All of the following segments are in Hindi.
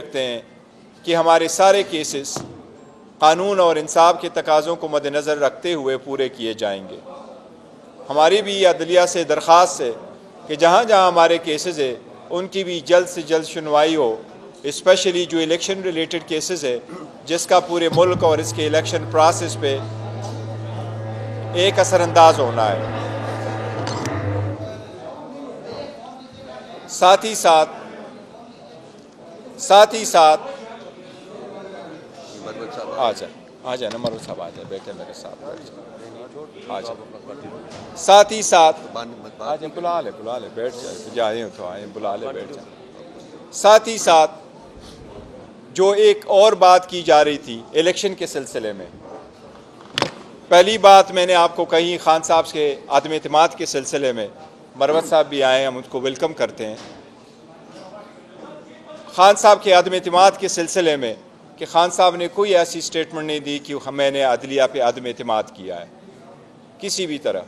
रखते हैं कि हमारे सारे केसेस कानून और इंसाफ के तकाज़ों को मद्देनज़र रखते हुए पूरे किए जाएंगे। हमारी भी अदलिया से दरख्वास्त है कि जहाँ जहाँ हमारे केसेस है उनकी भी जल्द से जल्द सुनवाई हो, स्पेशली जो इलेक्शन रिलेटेड केसेस है जिसका पूरे मुल्क और इसके इलेक्शन प्रोसेस पे एक असरअंदाज होना है। साथ ही साथ आ जाए ना मरुद साहब, आ जाए, बैठे मेरे साथ, आ जाए। साथ ही साथ आ जाए, बुला ले बैठ जाए, तो आए बुला ले बैठ जाए। साथ ही साथ जो एक और बात की जा रही थी इलेक्शन के सिलसिले में, पहली बात मैंने आपको कही खान साहब के आदम एतमाद के सिलसिले में, मरवत साहब भी आए, हम उनको वेलकम करते हैं। खान साहब के आदम एतमाद के सिलसिले में कि खान साहब ने कोई ऐसी स्टेटमेंट नहीं दी कि मैंने अदलिया पे आदम एतमाद किया है किसी भी तरह,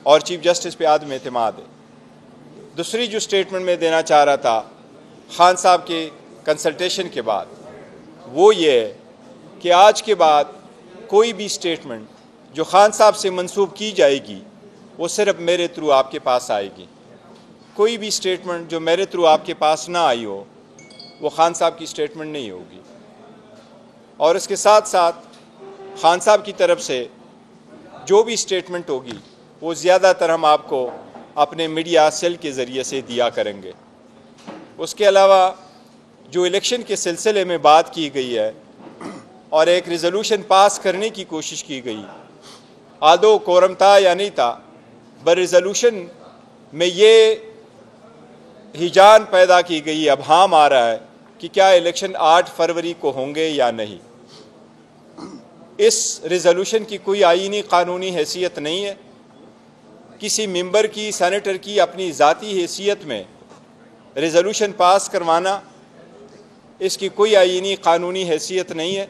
और चीफ जस्टिस पे आदम एतमाद है। दूसरी जो स्टेटमेंट मैं देना चाह रहा था खान साहब के कंसल्टेशन के बाद, वो ये है कि आज के बाद कोई भी स्टेटमेंट जो खान साहब से मंसूब की जाएगी वो सिर्फ मेरे थ्रू आपके पास आएगी। कोई भी स्टेटमेंट जो मेरे थ्रू आपके पास ना आई हो वो खान साहब की स्टेटमेंट नहीं होगी। और इसके साथ साथ खान साहब की तरफ से जो भी स्टेटमेंट होगी वो ज़्यादातर हम आपको अपने मीडिया सेल के ज़रिए से दिया करेंगे। उसके अलावा जो इलेक्शन के सिलसिले में बात की गई है और एक रिजोल्यूशन पास करने की कोशिश की गई, आदो कोरम था या नहीं था, पर रिजोल्यूशन में ये हिजान पैदा की गई, अबहाम आ रहा है कि क्या इलेक्शन 8 फरवरी को होंगे या नहीं। इस रिजोल्यूशन की कोई आईनी कानूनी हैसियत नहीं है। किसी मेंबर की, सेनेटर की अपनी ज़ाती हैसियत में रिजोल्यूशन पास करवाना, इसकी कोई आईनी कानूनी हैसियत नहीं है।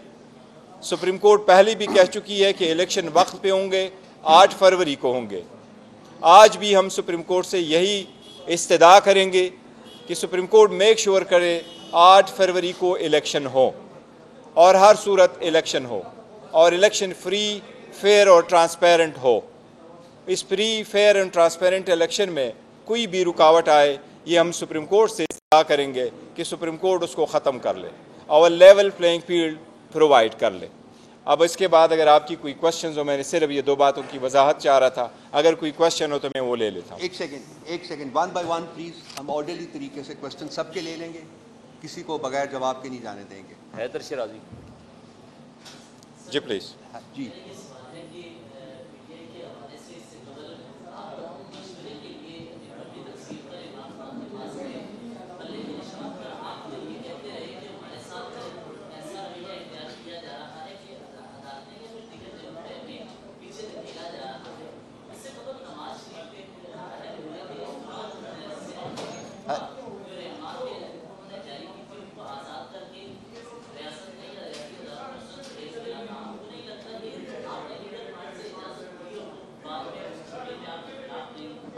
सुप्रीम कोर्ट पहले भी कह चुकी है कि इलेक्शन वक्त पे होंगे, 8 फरवरी को होंगे। आज भी हम सुप्रीम कोर्ट से यही इस्तदा करेंगे कि सुप्रीम कोर्ट मेक श्योर करे 8 फरवरी को इलेक्शन हो और हर सूरत इलेक्शन हो और इलेक्शन फ्री, फेयर और ट्रांसपेरेंट हो। इस free, fair and transparent election में कोई भी रुकावट आए, ये हम सुप्रीम कोर्ट से इस्तदा करेंगे कि सुप्रीम कोर्ट उसको ख़त्म कर ले और लेवल प्लेइंग फील्ड प्रोवाइड कर ले। अब इसके बाद अगर आपकी कोई क्वेश्चन हो, मैंने सिर्फ ये 2 बातों की वजाहत चाह रहा था, अगर कोई क्वेश्चन हो तो मैं वो ले लेता हूँ। एक second, one by one please. हम ऑर्डरली तरीके से क्वेश्चन सबके ले लेंगे, किसी को बगैर जवाब के नहीं जाने देंगे। हैदर शिराजी जी प्लीज। जी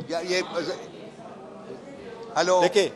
ये हेलो, देखिए,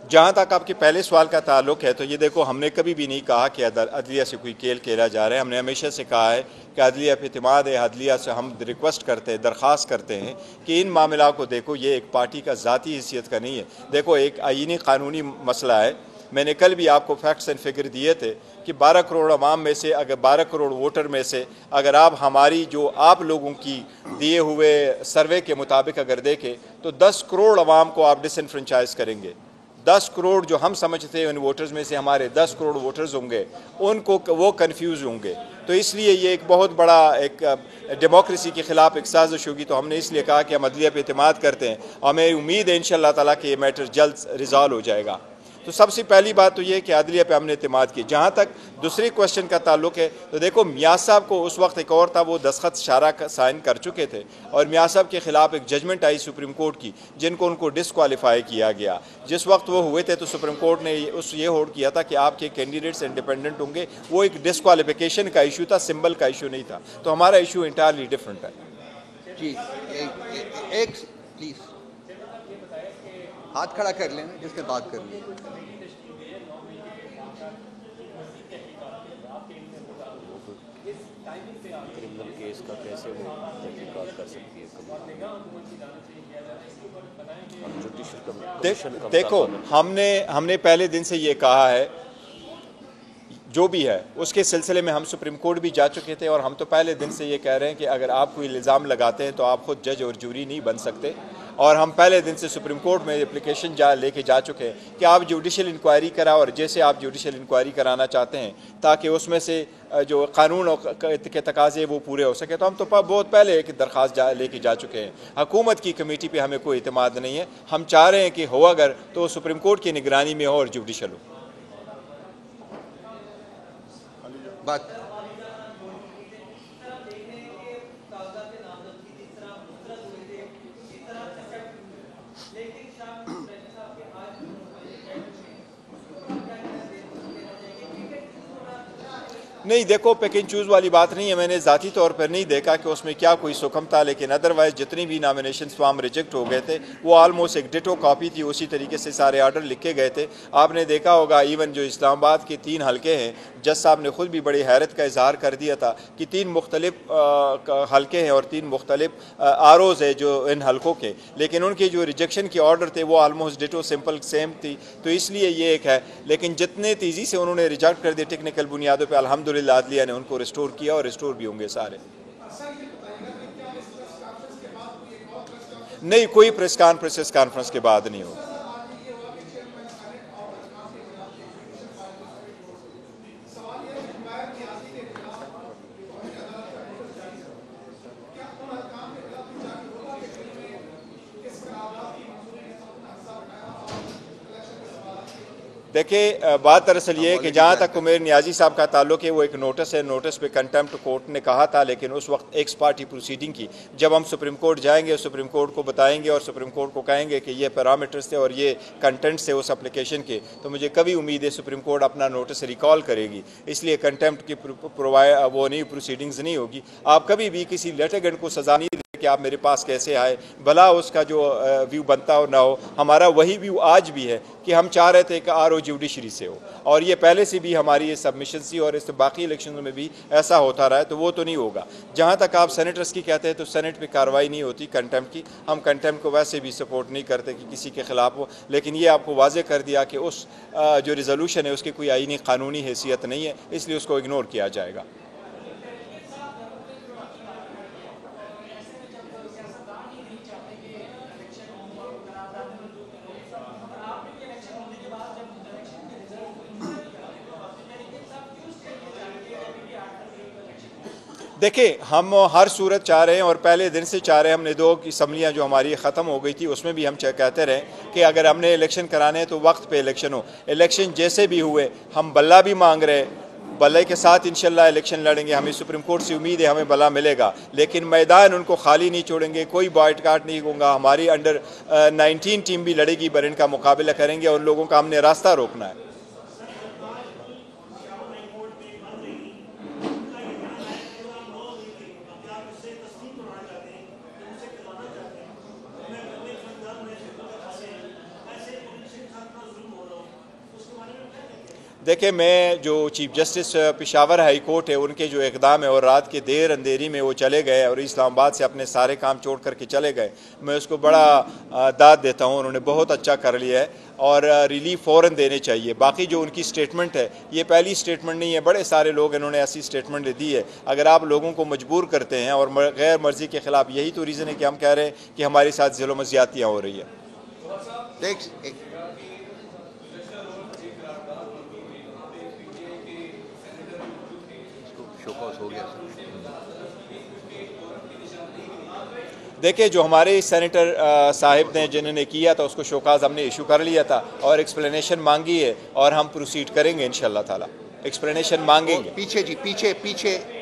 जहाँ तक आपके पहले सवाल का ताल्लुक है तो ये देखो, हमने कभी भी नहीं कहा कि अदलिया से कोई खेल खेला जा रहा है। हमने हमेशा से कहा है कि अदलिया पे इत्मीनान है। अदलिया से हम रिक्वेस्ट करते हैं, दरख्वास्त करते हैं कि इन मामला को देखो, ये एक पार्टी का ज़ाती हैसियत का नहीं है। देखो, एक आईनी कानूनी मसला है। मैंने कल भी आपको फैक्ट्स एंड फिगर दिए थे कि 12 करोड़ अवाम में से, अगर 12 करोड़ वोटर में से अगर आप हमारी जो आप लोगों की दिए हुए सर्वे के मुताबिक अगर देखें तो 10 करोड़ अवाम को आप डिसइनफ्रेंचाइज करेंगे। 10 करोड़ जो हम समझते हैं उन वोटर्स में से हमारे 10 करोड़ वोटर्स होंगे, उनको वो कन्फ्यूज़ होंगे। तो इसलिए ये एक बहुत बड़ा एक डेमोक्रेसी के ख़िलाफ़ एक साजिश होगी। तो हमने इसलिए कहा कि हम अदलिया पे इत्मीनान करते हैं और हमें उम्मीद है इंशाअल्लाह ताला कि ये मैटर जल्द रिजॉल्व हो जाएगा। तो सबसे पहली बात तो ये कि अदलिया पे हमने इत्मीनान की। जहाँ तक दूसरे क्वेश्चन का ताल्लुक है तो देखो, मियाँ साहब को उस वक्त एक और था, वो दस्तखत शारा साइन कर चुके थे और मियाँ साहब के ख़िलाफ़ एक जजमेंट आई सुप्रीम कोर्ट की, जिनको उनको डिसक्वालीफाई किया गया। जिस वक्त वो हुए थे तो सुप्रीम कोर्ट ने ये होल्ड किया था कि आपके कैंडिडेट्स इंडिपेंडेंट होंगे। वो एक डिसक्वालीफिकेशन का इशू था, सिंबल का इशू नहीं था। तो हमारा इशू इंटायरली डिफरेंट है। जी एक प्लीज हाथ खड़ा कर लेना जिसने बात करनी है। क्रिमिनल केस का कैसे वो तहकीकात कर सकती है और जुडिशल कमीशन का देखो, हमने पहले दिन से ये कहा है, जो भी है उसके सिलसिले में हम सुप्रीम कोर्ट भी जा चुके थे और हम तो पहले दिन से ये कह रहे हैं कि अगर आप कोई इल्ज़ाम लगाते हैं तो आप खुद जज और जूरी नहीं बन सकते। और हम पहले दिन से सुप्रीम कोर्ट में एप्लीकेशन लेके जा चुके हैं कि आप जुडिशल इंक्वायरी करा, और जैसे आप जुडिशल इंक्वायरी कराना चाहते हैं ताकि उसमें से जो कानून के तकाजे वो पूरे हो सके, तो हम तो बहुत पहले एक दरख्वास्त लेके जा चुके हैं। हुकूमत की कमेटी पे हमें कोई एतमाद नहीं है। हम चाह रहे हैं कि हो अगर तो सुप्रीम कोर्ट की निगरानी में हो और जुडिशल हो। बात नहीं, देखो, पिक एंड चूज़ वाली बात नहीं है। मैंने ज़ाती तौर पर नहीं देखा कि उसमें क्या कोई सुखम था, लेकिन अदरवाइज़ जितनी भी नामिनेशन फॉर्म रिजेक्ट हो गए थे वो आलमोस्ट एक डिटो कॉपी थी, उसी तरीके से सारे आर्डर लिखे गए थे। आपने देखा होगा इवन जो इस्लामाबाद के 3 हलके हैं, जज साहब ने खुद भी बड़ी हैरत का इजहार कर दिया था कि 3 मुख्तलिफ हलके हैं और 3 मुख्तलिफ आरोज़ है जो इन हलकों के, लेकिन उनके जो रिजेक्शन के ऑर्डर थे वो आलमोस्ट डिटो सिंपल सेम थी। तो इसलिए ये एक है, लेकिन जितने तेज़ी से उन्होंने रिजेक्ट कर दिए टेक्निकल बुनियादों पर, अल्हम्दुलिल्लाह अदलिया ने उनको रिस्टोर किया और रिस्टोर भी होंगे सारे। नहीं, कोई प्रेस कॉन्फ्रेंस के बाद नहीं होगा। देखिए, बात दरअसल ये है कि जहाँ तक उमेर नियाजी साहब का ताल्लुक है, वो एक नोटिस है, नोटिस पे कंटेम्प्ट कोर्ट ने कहा था, लेकिन उस वक्त एक्स पार्टी प्रोसीडिंग की। जब हम सुप्रीम कोर्ट जाएंगे, सुप्रीम कोर्ट को बताएंगे और सुप्रीम कोर्ट को कहेंगे कि ये पैरामीटर्स थे और ये कंटेंट्स थे उस एप्लीकेशन के, तो मुझे कभी उम्मीद है सुप्रीम कोर्ट अपना नोटिस रिकॉल करेगी। इसलिए कंटेम्प्ट की वो नहीं, प्रोसीडिंग्स नहीं होगी। आप कभी भी किसी लिटिगेंट को सजा नहीं कि आप मेरे पास कैसे आए, भला उसका जो व्यू बनता हो ना हो। हमारा वही व्यू आज भी है कि हम चाह रहे थे कि आर ओ जुडिशरी से हो, और ये पहले से भी हमारी ये सबमिशन थी और इस बाकी इलेक्शन में भी ऐसा होता रहा है, तो वो तो नहीं होगा। जहाँ तक आप सेनेटर्स की कहते हैं, तो सेनेट पे कार्रवाई नहीं होती कंटेम्प्ट की। हम कंटेम्प्ट को वैसे भी सपोर्ट नहीं करते कि किसी के खिलाफ हो, लेकिन ये आपको वाजे कर दिया कि उस जो रिजोल्यूशन है उसकी कोई आईनी कानूनी हैसियत नहीं है, इसलिए उसको इग्नोर किया जाएगा। देखिए, हम हर सूरत चाह रहे हैं और पहले दिन से चाह रहे हैं। हमने 2 असम्बलियाँ जो हमारी ख़त्म हो गई थी उसमें भी हम कहते रहे कि अगर हमने इलेक्शन कराने हैं तो वक्त पे इलेक्शन हो। इलेक्शन जैसे भी हुए, हम बल्ला भी मांग रहे, बल्ले के साथ इंशाल्लाह इलेक्शन लड़ेंगे। हमें सुप्रीम कोर्ट से उम्मीद है हमें बल्ला मिलेगा, लेकिन मैदान उनको खाली नहीं छोड़ेंगे, कोई बॉयकॉट नहीं होगा। हमारी अंडर 19 टीम भी लड़ेगी, पर इनका मुकाबला करेंगे और लोगों का हमने रास्ता रोकना है। देखिए, मैं जो chief justice Peshawar high court है उनके जो इक़दाम है और रात के देर अंधेरी में वो चले गए और इस्लामाबाद से अपने सारे काम छोड़ करके चले गए, मैं उसको बड़ा दाद देता हूँ। उन्होंने बहुत अच्छा कर लिया है और रिलीफ फ़ौरन देने चाहिए। बाकी जो उनकी स्टेटमेंट है, ये पहली स्टेटमेंट नहीं है, बड़े सारे लोग इन्होंने ऐसी स्टेटमेंट दी है। अगर आप लोगों को मजबूर करते हैं और गैर मर्जी के ख़िलाफ़, यही तो रीज़न है कि हम कह रहे हैं कि हमारे साथ ज़ुल्म ज़्यादतियाँ हो रही है। हो गया। देखिए, जो हमारे सेनेटर साहिब ने जिन्होंने किया था उसको शोकाज हमने इशू कर लिया था और एक्सप्लेनेशन मांगी है और हम प्रोसीड करेंगे इंशाल्लाह ताला। एक्सप्लेनेशन मांगेंगे। पीछे जी, पीछे।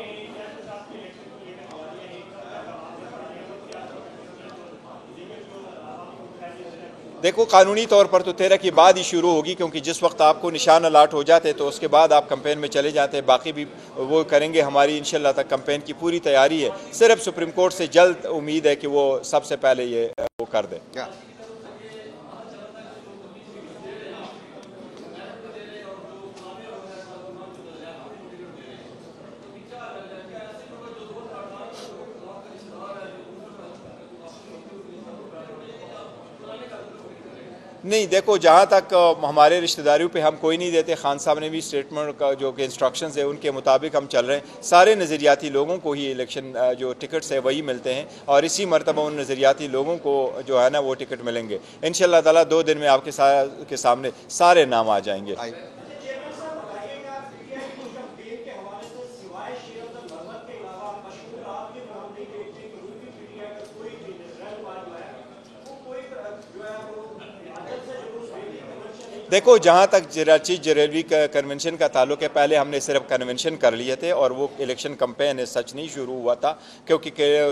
देखो, कानूनी तौर पर तो 13 के बाद ही शुरू होगी, क्योंकि जिस वक्त आपको निशान अलाट हो जाते हैं तो उसके बाद आप कैंपेन में चले जाते हैं। बाकी भी वो करेंगे। हमारी इंशाल्लाह तक कैंपेन की पूरी तैयारी है। सिर्फ सुप्रीम कोर्ट से जल्द उम्मीद है कि वो सबसे पहले ये वो कर दें। नहीं, देखो, जहाँ तक हमारे रिश्तेदारियों पे हम कोई नहीं देते। खान साहब ने भी स्टेटमेंट का जो कि इंस्ट्रक्शंस है उनके मुताबिक हम चल रहे हैं। सारे नज़रियाती लोगों को ही इलेक्शन जो टिकट्स है वही मिलते हैं और इसी मरतबा उन नज़रियाती लोगों को जो है ना वो टिकट मिलेंगे इंशाअल्लाह ताला। 2 दिन में आपके सामने सारे नाम आ जाएंगे। देखो, जहाँ तक चीज जरेलवी कन्वेंशन का ताल्लुक है, पहले हमने सिर्फ कन्वेंशन कर लिए थे और वो इलेक्शन कैंपेन सच नहीं शुरू हुआ था, क्योंकि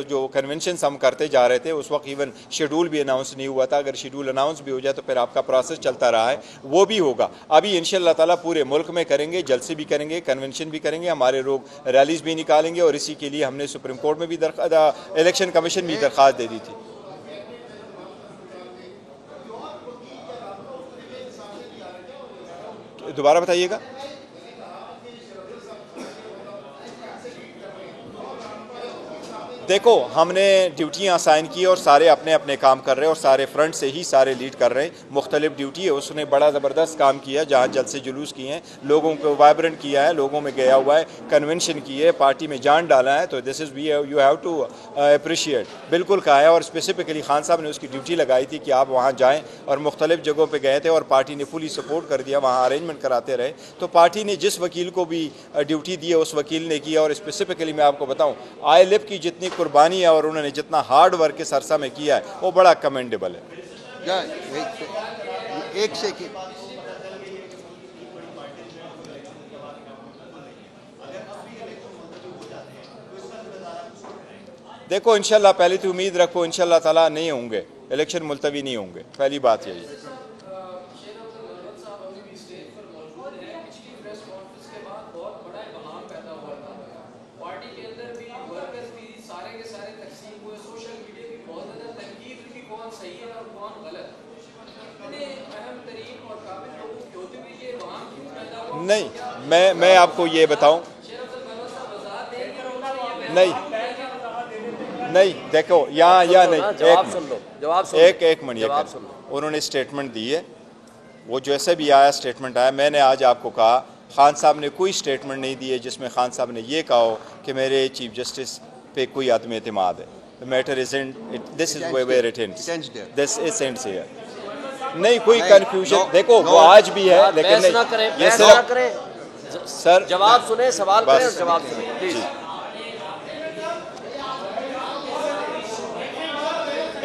जो कन्वेंशन हम करते जा रहे थे उस वक्त इवन शेड्यूल भी अनाउंस नहीं हुआ था। अगर शेड्यूल अनाउंस भी हो जाए तो फिर आपका प्रोसेस चलता रहा है, वो भी होगा। अभी इंशाअल्लाह ताला पूरे मुल्क में करेंगे, जलसे भी करेंगे, कन्वेंशन भी करेंगे, हमारे लोग रैलीज भी निकालेंगे और इसी के लिए हमने सुप्रीम कोर्ट में भी इलेक्शन कमीशन में दरख्वास्त दे दी थी। दोबारा बताइएगा। देखो, हमने ड्यूटियाँ असाइन की और सारे अपने अपने काम कर रहे हैं और सारे फ्रंट से ही सारे लीड कर रहे हैं। मुख्तलिफ ड्यूटी है, उसने बड़ा ज़बरदस्त काम किया। जहाँ जलसे जुलूस किए हैं, लोगों को वाइब्रेंट किया है, लोगों में गया हुआ है, कन्वेंशन की है, पार्टी में जान डाला है। तो this is we you have to appreciate. बिल्कुल कहा है और स्पेसिफिकली खान साहब ने उसकी ड्यूटी लगाई थी कि आप वहाँ जाएँ और मुख्तलिफ जगहों पर गए थे और पार्टी ने फुली सपोर्ट कर दिया, वहाँ अरेंजमेंट कराते रहे। तो पार्टी ने जिस वकील को भी ड्यूटी दी है उस वकील ने किया। और स्पेसिफिकली मैं आपको बताऊँ, ILF की जितनी कुर्बानी है और उन्होंने जितना हार्ड वर्क इस अरसा में किया है वो बड़ा कमेंडेबल है। एक सेकंड, देखो, इंशाल्लाह पहले तो उम्मीद रखो इंशाल्लाह ताला नहीं होंगे, इलेक्शन मुलतवी नहीं होंगे, पहली बात यही है। नहीं, मैं आपको ये बताऊं, नहीं, देखो, यहाँ नहीं, एक मिनट, उन्होंने स्टेटमेंट दी है, वो जैसे भी आया स्टेटमेंट आया। मैंने आज आपको कहा खान साहब ने कोई स्टेटमेंट नहीं दी है जिसमें खान साहब ने ये कहा हो कि मेरे चीफ जस्टिस पे कोई आदम एतमाद है। The matter is in, this is where it ends, this is ends here. नहीं, कोई कंफ्यूजन, देखो वो आज भी है, लेकिन ये सर जवाब सुने, सवाल करें और जवाब सुने प्लीज।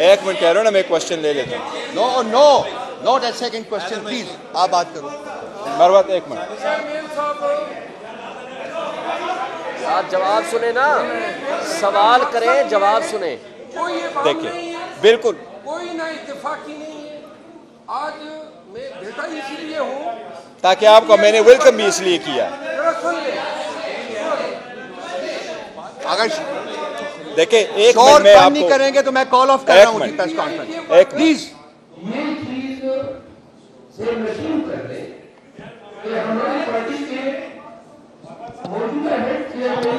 एक मिनट कह रहा हूँ ना, मैं क्वेश्चन ले लेता हूँ। Not that second question please, आप बात करो। मरवत, एक मिनट, आप जवाब सुने ना, सवाल करें, जवाब सुने। देखिए, बिल्कुल कोई ना इत्तेफाकी नहीं है। आज मैं बेटा इसलिए हूँ ताकि आपको मैंने वेलकम भी इसलिए किया। अगर देखिए, एक और मिनट में आपको नहीं करेंगे तो मैं कॉल ऑफ कर रहा हूँ प्रेस कॉन्फ्रेंस, प्लीज। ये चीज से मशहूर कर दे कि हमारी पार्टी के मौजूदा हेड चेयरमैन,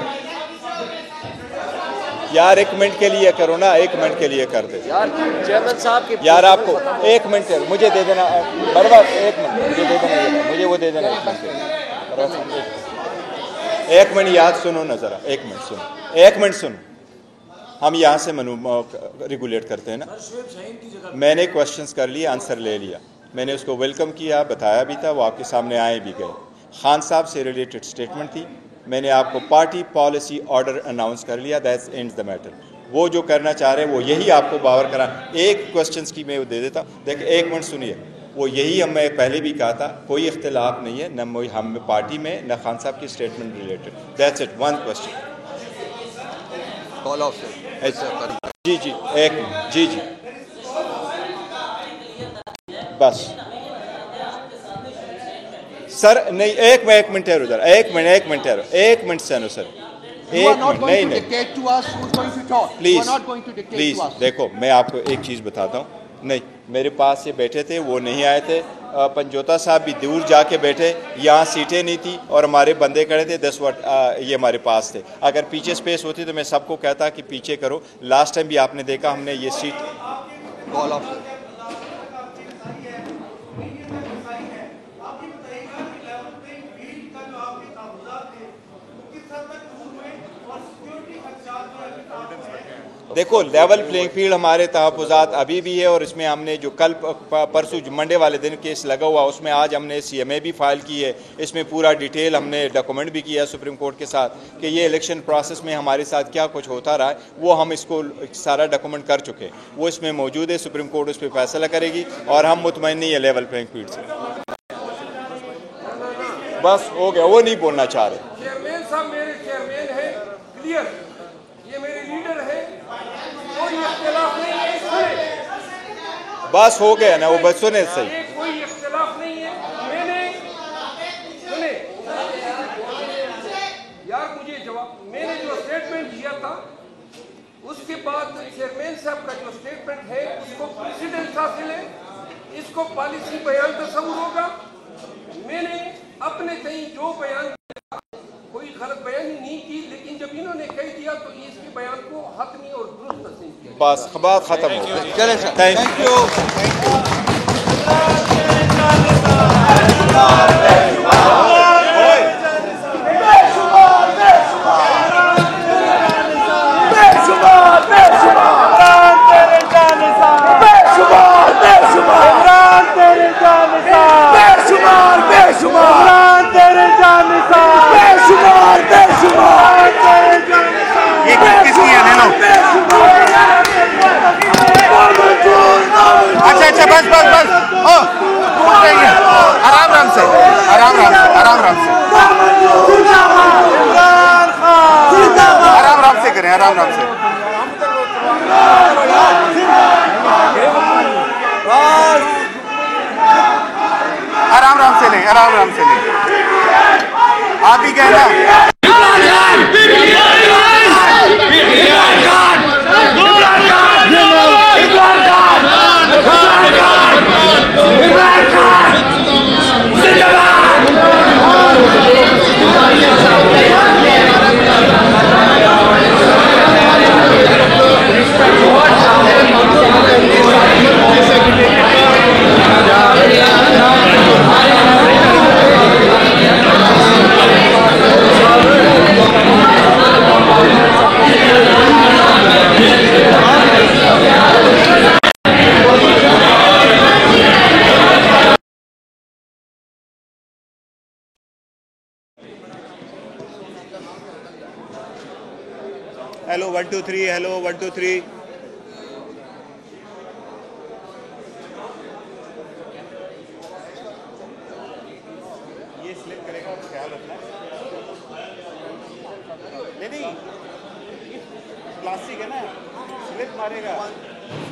यार एक मिनट के लिए करो ना, एक मिनट के लिए कर दे यार चेयरमैन साहब की यार, आपको एक मिनट मुझे दे देना बर्बाद, एक मिनट मुझे दे देना, मुझे वो दे देना, एक मिनट याद सुनो ना जरा, एक मिनट सुनो, एक मिनट सुनो। हम यहाँ से रेगुलेट करते हैं ना। मैंने क्वेश्चंस कर लिए, आंसर ले लिया, मैंने उसको वेलकम किया, बताया भी था, वो आपके सामने आए भी गए। खान साहब से रिलेटेड स्टेटमेंट थी, मैंने आपको पार्टी पॉलिसी ऑर्डर अनाउंस कर लिया, दैट्स एंड्स द मैटर। वो जो करना चाह रहे हैं वो यही आपको बावर करा। एक क्वेश्चंस की मैं वो दे देता, देखिए एक मिनट सुनिए, वो यही मैं पहले भी कहा था, कोई इख्तिलाफ नहीं है न हम पार्टी में न खान साहब की statement related, that's it, one question. Call off जी जी, एक मिनट, जी जी, बस सर, नहीं, एक मिनट ठहरो उधर, एक मिनट ठहरो, एक मिनट सुनो सर, एक मिनट, नहीं प्लीज, देखो मैं आपको एक चीज़ बताता हूँ। नहीं, मेरे पास ये बैठे थे, वो नहीं आए थे, पंजोता साहब भी दूर जाके बैठे, यहाँ सीटें नहीं थी और हमारे बंदे खड़े थे 10 वोट ये हमारे पास थे। अगर पीछे स्पेस होती तो मैं सबको कहता कि पीछे करो। लास्ट टाइम भी आपने देखा हमने ये सीट कॉल ऑफ देखो लेवल प्लेइंग फील्ड हमारे तहफ़्फ़ुज़ात अभी भी है, और इसमें हमने जो कल परसों मंडे वाले दिन केस लगा हुआ उसमें आज हमने CMA भी फाइल की है। इसमें पूरा डिटेल हमने डॉक्यूमेंट भी किया सुप्रीम कोर्ट के साथ कि ये इलेक्शन प्रोसेस में हमारे साथ क्या कुछ होता रहा है, वो हम इसको सारा डॉक्यूमेंट कर चुके हैं, वो इसमें मौजूद है। सुप्रीम कोर्ट उस पर फैसला करेगी और हम मुतमईन नहीं है लेवल प्लेइंग फील्ड से। बस हो गया, वो नहीं बोलना चाह रहे। चेयरमैन साहब मेरे चेयरमैन है, क्लियर, ये मेरे लीडर है, कोई इख्तिलाफ नहीं है इसमें। बस हो गया ना, वो बस सुने सही। कोई इख्तिलाफ नहीं है। मैंने सुने यार, मुझे जवाब, मैंने जो स्टेटमेंट दिया था उसके बाद चेयरमैन साहब का जो स्टेटमेंट है उसको प्रेसिडेंस हासिल है, इसको पॉलिसी बयान तस्वुर होगा। मैंने अपने कहीं जो बयान किया कोई गलत बयानी नहीं की, लेकिन जब इन्होंने कह दिया तो इसके बयान को हतमी और दुरुस्त तस्लीम किया। बस बात खत्म हो गई। चले सर, थैंक यू। अच्छा बस बस बस, आराम से करें, आराम से। आराम से लें। आप ही कहना। Hello 1 2 3, hello 1 2 3। ये स्लिप करेगा, ख्याल रखना। नहीं प्लास्टिक है ना, स्लिप मारेगा,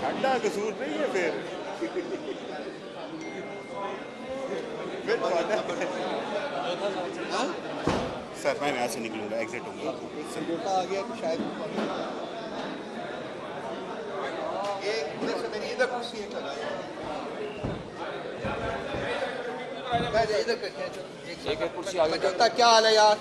ठंडा कसूर नहीं है फिर। सर मैं यहाँ से निकलूंगा, एग्जिट होंगे। समझौता आ गया तो शायद एक उधर से मेरी इधर कुर्सी एक लगाई, इधर एक कुर्सी आगे। समझौता क्या हाल है यार?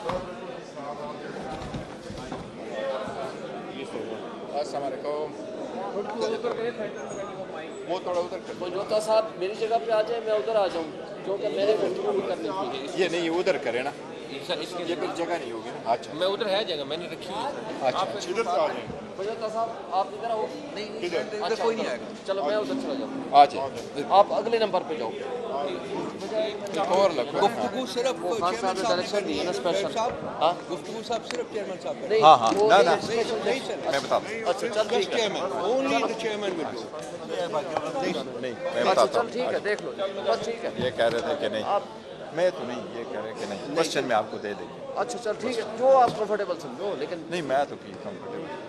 वो थोड़ा उधर कर। समझौता साहब मेरी जगह पे आ जाए, मैं उधर आ जाऊँ, क्योंकि मेरे गुफ्तगू भी करनी थी। ये नहीं, उधर करे ना, सर इसके ये फिर जगह नहीं होगी ना। अच्छा मैं उधर है जगह मैंने रखी हुई है। अच्छा, इधर से आ जाए। समझौता साहब आप इधर आओ। नहीं अच्छा, कोई नहीं आएगा। चलो मैं उधर चला जाऊँ, अच्छा आप अगले नंबर पे जाओ। और लगता गुफ्तगू सिर्फ खान साहब ने डायरेक्शन दी है ना स्पेशल। हाँ गुफ्तगू साहब सिर्फ चेयरमैन साहब करें। नहीं, हाँ, हाँ, वो ना, नहीं, ना। स्पेशल नहीं सर, मैं बताता हूँ। अच्छा चल ठीक है। Chairman, only the chairman will do. नहीं मैं अच्छा बताता चल हूँ। ठीक है, देख लो बस ठीक है। ये कह रहे थे कि नहीं, आप मैं तो नहीं, ये कह रहे कि नहीं, क्वेश्चन में आपको दे देंगे। अच्छा चल ठीक है, जो आप कंफर्टेबल समझो, लेकिन नहीं मैं तो की कंफर्टेबल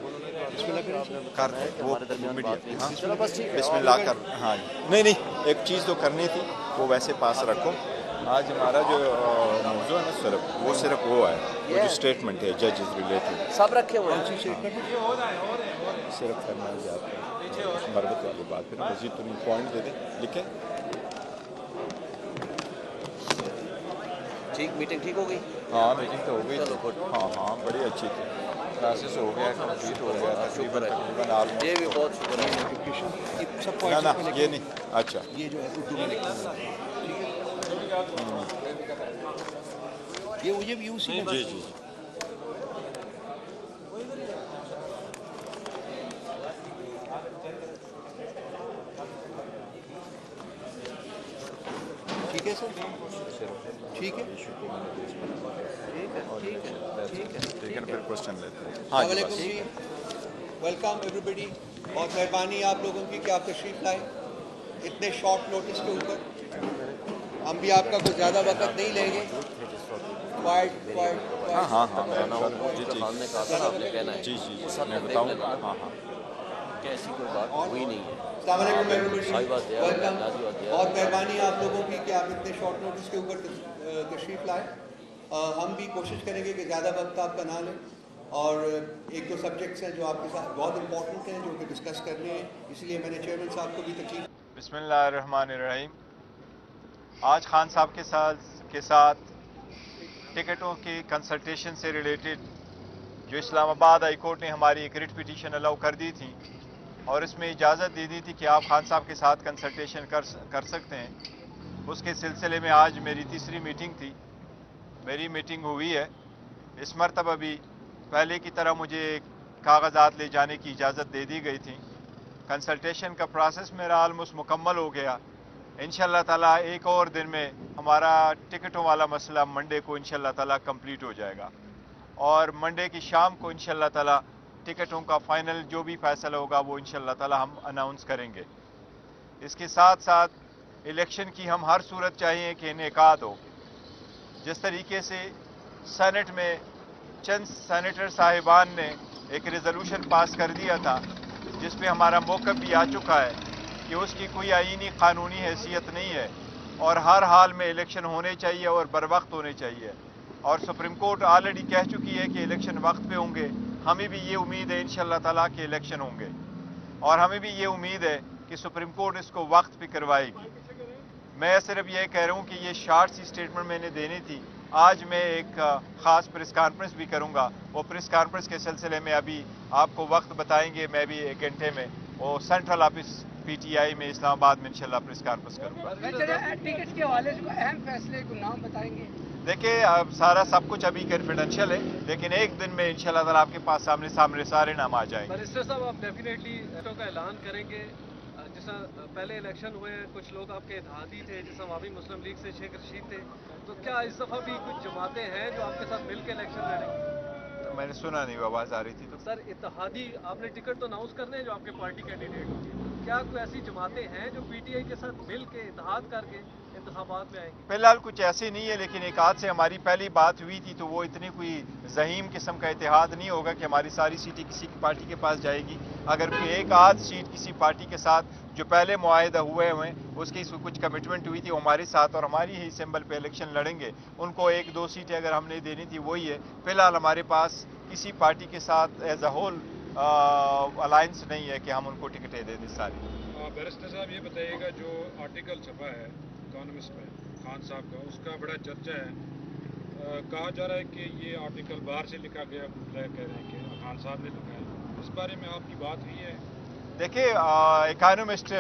कर वो मीडिया। हाँ चलो बस ठीक है। बिस्मिल्लाह कर। हाँ नहीं एक चीज़ तो करनी थी, वो वैसे पास रखो। आज हमारा जो मौजू है ना वो सिर्फ वो है, वो जो स्टेटमेंट है जज इज रिलेटेड, सब रखे हुए हैं। सिर्फ करना है आपको मरबत वाली बात। फिर मजीद तुम्हें पॉइंट दे दें लिखे। ठीक, मीटिंग ठीक हो गई। हाँ मीटिंग तो हो गई थी। हाँ बड़ी अच्छी थी, क्लासेस हो गया, कंप्लीट हो गया तकरीबन ऑलमोस्ट। ये भी बहुत शुक्र है। सब ना ये नहीं। अच्छा ये जो है उर्दू में लिखा हुआ है, ये मुझे भी उसी में जी इशू को मैंने बीच में रखा है। और ठीक है ठीक है, फिर क्वेश्चन लेते हैं। हाँ जी, अस्सलाम बस। जी, वेलकम एवरीबडी। बहुत मेहरबानी आप लोगों की कि आप तशरीफ़ लाए इतने शॉर्ट नोटिस के ऊपर। हम भी आपका कुछ ज़्यादा वक्त नहीं लेंगे। क्वाइट हाँ हाँ हाँ, मैं जी जी खान ने कहा था ना, आपने कहना है जी जी वो जी, सब मैं देख बताऊँगा। लेना हाँ हाँ, कि ऐसी कोई बात हुई नहीं है। अस्सलाम वालेकुम एवरीबडी, आई बात है, वेलकम। नाजी बात है। बहुत मेहरबानी आप लोगों की कि आप इतने शॉर्ट नोटिस के ऊपर तशरीफ़ लाए। हम भी कोशिश करेंगे कि ज़्यादा वक्त आपका ना लें, और एक दो सब्जेक्ट्स हैं जो आपके साथ बहुत इंपॉर्टेंट हैं जो कि डिस्कस करने हैं, इसलिए मैंने चेयरमैन साहब को भी तकलीफ। बिस्मिल्लाहिर्रहमानिर्रहीम। आज खान साहब के साथ टिकटों की कंसल्टेशन से रिलेटेड जो इस्लामाबाद हाई कोर्ट ने हमारी एक रिट पिटीशन अलाउ कर दी थी और इसमें इजाज़त दे दी थी कि आप खान साहब के साथ कंसल्टेशन कर सकते हैं, उसके सिलसिले में आज मेरी तीसरी मीटिंग थी। मेरी मीटिंग हुई है। इस मरतबा भी पहले की तरह मुझे कागजात ले जाने की इजाज़त दे दी गई थी। कंसल्टेशन का प्रोसेस मेरा आलमोस्ट मुकम्मल हो गया। इंशाअल्लाह ताला एक और दिन में हमारा टिकटों वाला मसला मंडे को इंशाअल्लाह ताला कंप्लीट हो जाएगा और मंडे की शाम को इंशाअल्लाह ताला टिकटों का फाइनल जो भी फैसला होगा वो इंशाअल्लाह ताला हम अनाउंस करेंगे। इसके साथ साथ इलेक्शन की हम हर सूरत चाहिए कि इनेकाद हो। जिस तरीके से सेनेट में चंद सेनेटर साहिबान ने एक रेजोल्यूशन पास कर दिया था जिस पे हमारा मौक़िफ़ भी आ चुका है कि उसकी कोई आईनी कानूनी हैसियत नहीं है और हर हाल में इलेक्शन होने चाहिए और बर वक्त होने चाहिए, और सुप्रीम कोर्ट ऑलरेडी कह चुकी है कि इलेक्शन वक्त पे होंगे। हमें भी ये उम्मीद है इंशाअल्लाह ताला कि इलेक्शन होंगे और हमें भी ये उम्मीद है कि सुप्रीम कोर्ट इसको वक्त पे करवाएगी। मैं सिर्फ ये कह रहा हूँ कि ये शॉर्ट सी स्टेटमेंट मैंने देनी थी। आज मैं एक ख़ास प्रेस कॉन्फ्रेंस भी करूँगा, वो प्रेस कॉन्फ्रेंस के सिलसिले में अभी आपको वक्त बताएंगे। मैं भी 1 घंटे में वो सेंट्रल ऑफिस PTI में इस्लामाबाद में इंशाल्लाह प्रेस कॉन्फ्रेंस करूँगा। टिकट के हवाले से अहम फैसले को नाम बताएंगे। देखिए, अब सारा सब कुछ अभी कॉन्फिडेंशियल है, लेकिन एक दिन में इंशाल्लाह ताला आपके पास सामने सारे नाम आ जाएंगे। बैरिस्टर साहब, आप डेफिनेटली का ऐलान करेंगे। जैसा पहले इलेक्शन हुए कुछ लोग आपके इत्तेहादी थे, जैसा अवामी मुस्लिम लीग से शेख रशीद थे, तो क्या इस दफ़ा भी कुछ जमातें हैं जो आपके साथ मिल के इलेक्शन लड़ेंगी? तो मैंने सुना नहीं, आवाज़ आ रही थी। तो सर, इत्तेहादी आपने टिकट तो अनाउंस करने हैं जो आपके पार्टी कैंडिडेट होंगे, क्या कोई ऐसी जमातें हैं जो PTI के साथ मिल के इत्तेहाद करके इंतखाबात में आएंगी? फिलहाल कुछ ऐसे नहीं है, लेकिन एक आध से हमारी पहली बात हुई थी तो वो इतनी कोई ज़हीम किस्म का इत्तेहाद नहीं होगा कि हमारी सारी सीटें किसी की पार्टी के पास जाएगी। अगर कोई एक आध सीट किसी पार्टी के साथ जो पहले मुआहदा हुए हैं उसकी कुछ कमिटमेंट हुई थी हमारे साथ और हमारी ही सिंबल पे इलेक्शन लड़ेंगे, उनको 1-2 सीटें अगर हमने देनी थी वही है। फिलहाल हमारे पास किसी पार्टी के साथ एज अ होल अलायंस नहीं है कि हम उनको टिकटें दे दें सारी। बैरिस्टर साहब, ये बताइएगा जो आर्टिकल छपा है इकोनॉमिस्ट में खान साहब का, उसका बड़ा चर्चा है। कहा जा रहा है कि ये आर्टिकल बाहर से लिखा गया, कह रहे हैं कि खान साहब ने लिखा है। इस बारे में आपकी बात हुई है? देखिए, इकोनॉमिस्ट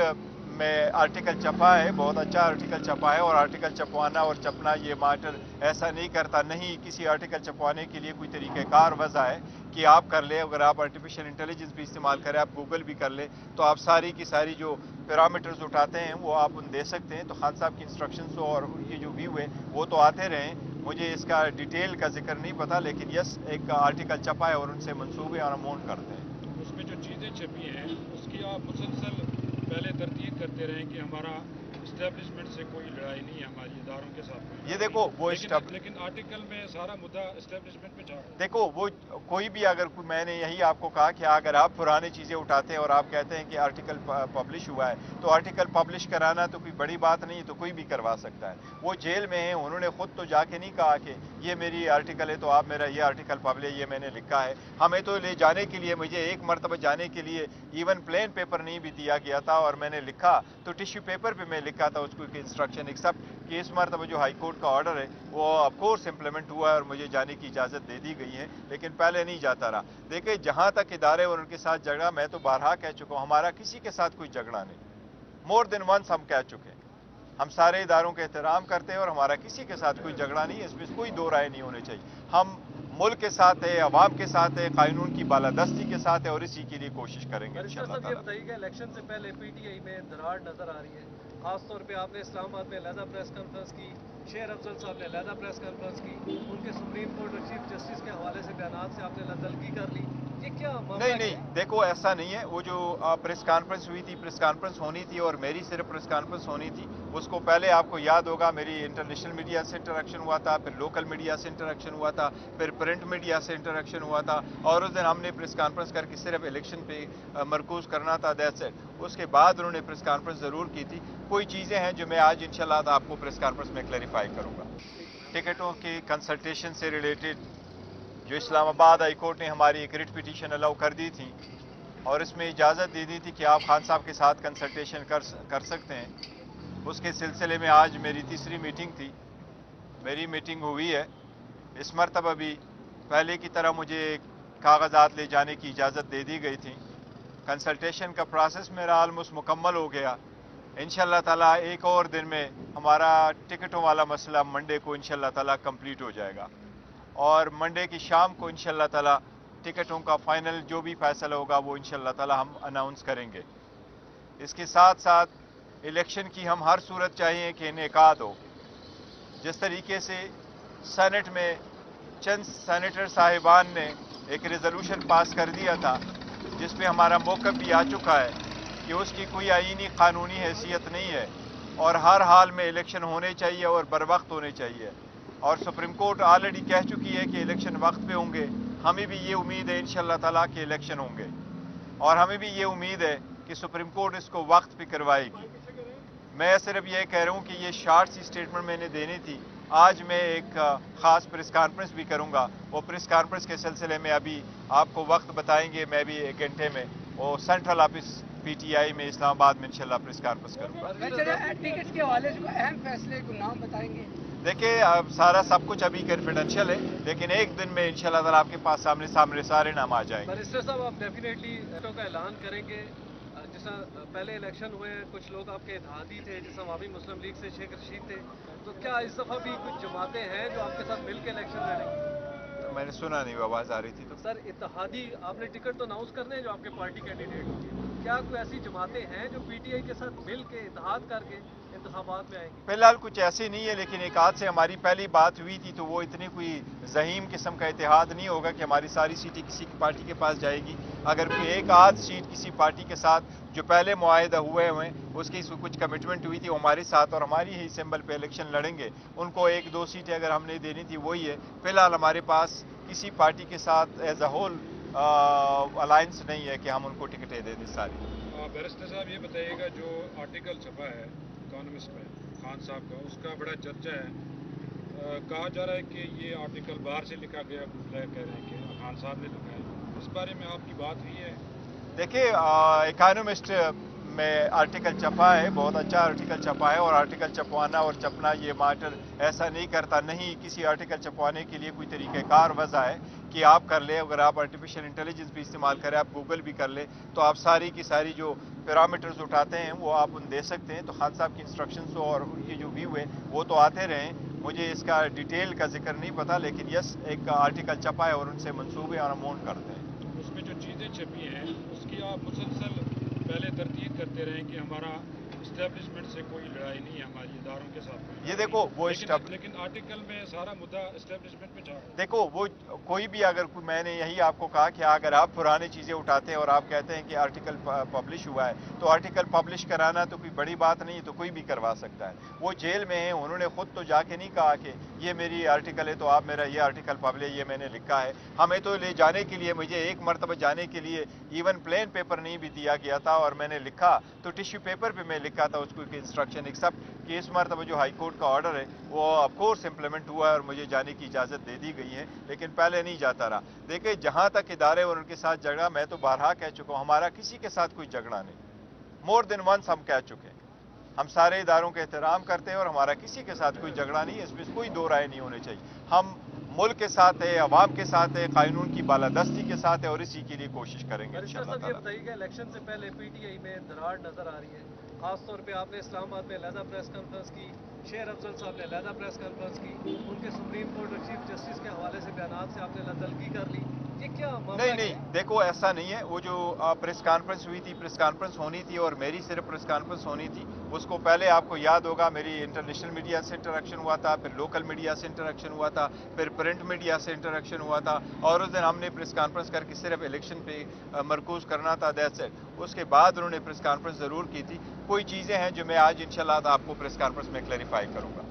में आर्टिकल छपा है, बहुत अच्छा आर्टिकल छपा है और आर्टिकल छपवाना और छपना ये मैटर ऐसा नहीं करता। नहीं, किसी आर्टिकल छपवाने के लिए कोई तरीक़ाकार वजह है कि आप कर ले। अगर आप आर्टिफिशियल इंटेलिजेंस भी इस्तेमाल करें, आप गूगल भी कर ले, तो आप सारी की सारी जो पैरामीटर्स उठाते हैं वो आप उन दे सकते हैं। तो खान साहब की इंस्ट्रक्शंस और उनकी जो व्यू है वो तो आते रहे। मुझे इसका डिटेल का जिक्र नहीं पता, लेकिन यस, एक आर्टिकल छपा है और उनसे मंसूबे और अमाउंट करते हैं। उसमें जो चीज़ें छपी हैं उसकी आप मुसलसल पहले तरतीब करते रहें कि हमारा इस्टेब्लिशमेंट से कोई लड़ाई नहीं है, हमारे इदारों के साथ। ये देखो वो लेकिन आर्टिकल में सारा मुद्दा इस्टेब्लिशमेंट पे जा रहा है। देखो, वो कोई भी अगर मैंने यही आपको कहा कि अगर आप पुरानी चीज़ें उठाते हैं और आप कहते हैं कि आर्टिकल पब्लिश हुआ है तो आर्टिकल पब्लिश कराना तो कोई बड़ी बात नहीं है, तो कोई भी करवा सकता है। वो जेल में है, उन्होंने खुद तो जाके नहीं कहा कि ये मेरी आर्टिकल है तो आप मेरा ये आर्टिकल पब्लिश ये मैंने लिखा है। हमें तो ले जाने के लिए, मुझे एक मरतबा जाने के लिए इवन प्लेन पेपर नहीं भी दिया गया था और मैंने लिखा तो टिश्यू पेपर पे मैं लिखा था उसको इंस्ट्रक्शन, एक्सेप्ट कि इस मरतबा जो हाई कोर्ट का ऑर्डर है वो ऑफ कोर्स इम्प्लीमेंट हुआ है और मुझे जाने की इजाज़त दे दी गई है, लेकिन पहले नहीं जाता रहा। देखिए, जहाँ तक इदारे और उनके साथ झगड़ा, मैं तो बारहा कह चुका हूँ, हमारा किसी के साथ कोई झगड़ा नहीं। मोर देन वंस हम कह चुके हैं, हम सारे इदारों का एहतराम करते हैं और हमारा किसी के साथ कोई झगड़ा नहीं है। इसमें कोई दो राय नहीं होनी चाहिए। हम मुल्क के साथ है, अवाम के साथ है, कानून की बालादस्ती के साथ है और इसी के लिए कोशिश करेंगे इंशाअल्लाह ताला। ये बताइएगा, इलेक्शन से पहले PTI में दरार नजर आ रही है, खासतौर पे आपने इस्लामाबाद में अलहदा प्रेस कॉन्फ्रेंस की, शेर अफजल साहब ने अलहदा प्रेस कॉन्फ्रेंस की, उनके सुप्रीम कोर्ट और चीफ जस्टिस के हवाले से बयान से आपने तलगी कर ली, ये क्या मामला नहीं नहीं, देखो ऐसा नहीं है। वो जो प्रेस कॉन्फ्रेंस हुई थी, प्रेस कॉन्फ्रेंस होनी थी और मेरी सिर्फ प्रेस कॉन्फ्रेंस होनी थी। उसको पहले आपको याद होगा मेरी इंटरनेशनल मीडिया से इंटरेक्शन हुआ था, फिर लोकल मीडिया से इंटरेक्शन हुआ था, फिर प्रिंट मीडिया से इंटरेक्शन हुआ था, और उस दिन हमने प्रेस कॉन्फ्रेंस करके सिर्फ इलेक्शन पे मरकूज करना था, दैट्स इट। उसके बाद उन्होंने प्रेस कॉन्फ्रेंस ज़रूर की थी। कोई चीज़ें हैं जो मैं आज इंशाल्लाह आपको प्रेस कॉन्फ्रेंस में क्लैरिफाई करूँगा। टिकटों के कंसल्टेशन से रिलेटेड जो इस्लामाबाद हाई कोर्ट ने हमारी एक रिट पिटीशन अलाउ कर दी थी और इसमें इजाज़त दे दी थी कि आप खान साहब के साथ कंसल्टेशन कर सकते हैं, उसके सिलसिले में आज मेरी तीसरी मीटिंग थी। मेरी मीटिंग हुई है। इस मरतबा भी पहले की तरह मुझे कागजात ले जाने की इजाज़त दे दी गई थी। कंसल्टेशन का प्रोसेस मेरा ऑलमोस्ट मुकम्मल हो गया। इंशाल्लाह ताला एक और दिन में हमारा टिकटों वाला मसला मंडे को इंशाल्लाह ताला कंप्लीट हो जाएगा और मंडे की शाम को इंशाल्लाह ताला टिकटों का फाइनल जो भी फैसला होगा वो इंशाल्लाह ताला हम अनाउंस करेंगे। इसके साथ साथ इलेक्शन की हम हर सूरत चाहिए कि इनेकाद हो। जिस तरीके से सेनेट में चंद सेनेटर साहिबान ने एक रेजोल्यूशन पास कर दिया था जिसमें हमारा मौक़िफ़ भी आ चुका है कि उसकी कोई आईनी कानूनी हैसियत नहीं है और हर हाल में इलेक्शन होने चाहिए और बर वक्त होने चाहिए, और सुप्रीम कोर्ट ऑलरेडी कह चुकी है कि इलेक्शन वक्त पे होंगे। हमें भी ये उम्मीद है इंशाल्लाह ताला कि इलेक्शन होंगे और हमें भी ये उम्मीद है कि सुप्रीम कोर्ट इसको वक्त पे करवाएगी। मैं सिर्फ ये कह रहा हूँ कि ये शॉर्ट सी स्टेटमेंट मैंने देनी थी। आज मैं एक ख़ास प्रेस कॉन्फ्रेंस भी करूँगा। वो प्रेस कॉन्फ्रेंस के सिलसिले में अभी आपको वक्त बताएंगे। मैं भी 1 घंटे में वो सेंट्रल ऑफिस PTI में इस्लामाबाद में इंशाल्लाह प्रेस कॉन्फ्रेंस करूँगा। टिकट के हवाले से अहम फैसले को नाम बताएंगे? देखिए अब सारा सब कुछ अभी कॉन्फिडेंशियल है, लेकिन एक दिन में इंशाल्लाह ताला आपके पास सामने सारे नाम आ जाएंगे। बैरिस्टर साहब, आप डेफिनेटली टिकटों का ऐलान करेंगे। जैसा पहले इलेक्शन हुए कुछ लोग आपके इत्तेहादी थे, जैसा अवामी मुस्लिम लीग से शेख रशीद थे, तो क्या इस दफ़ा भी कुछ जमातें हैं जो आपके साथ मिल के इलेक्शन लड़ेंगी? मैंने सुना नहीं, आवाज़ आ रही थी तो। सर, इत्तेहादी आपने टिकट तो अनाउंस करने हैं जो आपके पार्टी कैंडिडेट होंगे, क्या कोई ऐसी जमातें हैं जो PTI के साथ मिल के इत्तेहाद करके इंतखाबात में आएंगी? फिलहाल कुछ ऐसी नहीं है, लेकिन एक आध से हमारी पहली बात हुई थी तो वो इतनी कोई जहीम किस्म का इत्तेहाद नहीं होगा कि हमारी सारी सीटें किसी की पार्टी के पास जाएगी। अगर कोई एक आध सीट किसी पार्टी के साथ जो पहले मुआहदा हुए उसकी कुछ कमिटमेंट हुई थी हमारे साथ और हमारी ही सिंबल पे इलेक्शन लड़ेंगे, उनको 1-2 सीटें अगर हमने देनी थी वही है। फिलहाल हमारे पास किसी पार्टी के साथ एज अ होल अलायंस नहीं है कि हम उनको टिकटें दे दें सारी। बैरिस्टर साहब, ये बताइएगा जो आर्टिकल छपा है इकोनॉमिस्ट में खान साहब का, उसका बड़ा चर्चा है। कहा जा रहा है कि ये आर्टिकल बाहर से लिखा गया, कह रहे हैं कि खान साहब ने लिखा है। इस बारे में आपकी बात हुई है? देखिए इकोनॉमिस्ट में आर्टिकल छपा है, बहुत अच्छा आर्टिकल छपा है और आर्टिकल छपवाना और छपना ये मैटर ऐसा नहीं करता। नहीं, किसी आर्टिकल छपवाने के लिए कोई तरीक़ाकार वजह है कि आप कर ले। अगर आप आर्टिफिशियल इंटेलिजेंस भी इस्तेमाल करें, आप गूगल भी कर ले, तो आप सारी की सारी जो पैरामीटर्स उठाते हैं वो आप उन दे सकते हैं। तो खान साहब की इंस्ट्रक्शंस और उनके जो व्यू है वो तो आते रहे। मुझे इसका डिटेल का जिक्र नहीं पता, लेकिन यस एक आर्टिकल छपा है और उनसे मंसूबे और अमाउंट करते हैं। उसमें जो चीज़ें छपी हैं उसकी आप मुसलसल पहले तरतीब करते रहें कि हमारा इस्टेब्लिशमेंट से कोई लड़ाई नहीं है, हमारी इदारों के साथ। ये देखो वो लेकिन आर्टिकल में सारा मुद्दा इस्टेब्लिशमेंट में छा। देखो वो कोई भी अगर मैंने यही आपको कहा कि अगर आप पुरानी चीज़ें उठाते हैं और आप कहते हैं कि आर्टिकल पब्लिश हुआ है तो आर्टिकल पब्लिश कराना तो कोई बड़ी बात नहीं है, तो कोई भी करवा सकता है। वो जेल में है, उन्होंने खुद तो जाके नहीं कहा कि ये मेरी आर्टिकल है तो आप मेरा ये आर्टिकल पब्लिश ये मैंने लिखा है। हमें तो ले जाने के लिए, मुझे एक मरतबा जाने के लिए इवन प्लेन पेपर नहीं भी दिया गया था और मैंने लिखा तो टिश्यू पेपर पे मैं लिखा था उसको इंस्ट्रक्शन, एक्सेप्ट कि इस मरतबा जो हाई कोर्ट का ऑर्डर है वो ऑफ कोर्स इम्प्लीमेंट हुआ है और मुझे जाने की इजाज़त दे दी गई है, लेकिन पहले नहीं जाता रहा। देखिए जहाँ तक इदारे और उनके साथ झगड़ा, मैं तो बारहा कह चुका हूँ हमारा किसी के साथ कोई झगड़ा नहीं। मोर देन वंस हम कह चुके हैं, हम सारे इदारों का एहतराम करते हैं और हमारा किसी के साथ कोई झगड़ा नहीं है, इसमें कोई दो राय नहीं होनी चाहिए। हम मुल्क के साथ है, अवाम के साथ है, कानून की बालादस्ती के साथ है और इसी के लिए कोशिश करेंगे इंशाअल्लाह ताला। बताइएगा, इलेक्शन से पहले PTI में दरार नजर आ रही है, खासतौर पे आपने इस्लामाबाद में अलहदा प्रेस कॉन्फ्रेंस की, शेर अफजल साहब ने अलहदा प्रेस कॉन्फ्रेंस की, उनके सुप्रीम कोर्ट और चीफ जस्टिस के हवाले से बयान से आपने तलगी कर ली, ये क्या मामला नहीं क्या नहीं, है? देखो ऐसा नहीं है। वो जो प्रेस कॉन्फ्रेंस हुई थी, प्रेस कॉन्फ्रेंस होनी थी और मेरी सिर्फ प्रेस कॉन्फ्रेंस होनी थी। उसको पहले आपको याद होगा मेरी इंटरनेशनल मीडिया से इंटरेक्शन हुआ था, फिर लोकल मीडिया से इंटरेक्शन हुआ था, फिर प्रिंट मीडिया से इंटरेक्शन हुआ था, और उस दिन हमने प्रेस कॉन्फ्रेंस करके सिर्फ इलेक्शन पे मरकूज करना था, दैट्स इट। उसके बाद उन्होंने प्रेस कॉन्फ्रेंस जरूर की थी। कोई चीज़ें हैं जो मैं आज इंशाल्लाह आपको प्रेस कॉन्फ्रेंस में क्लैरिफाई करूंगा।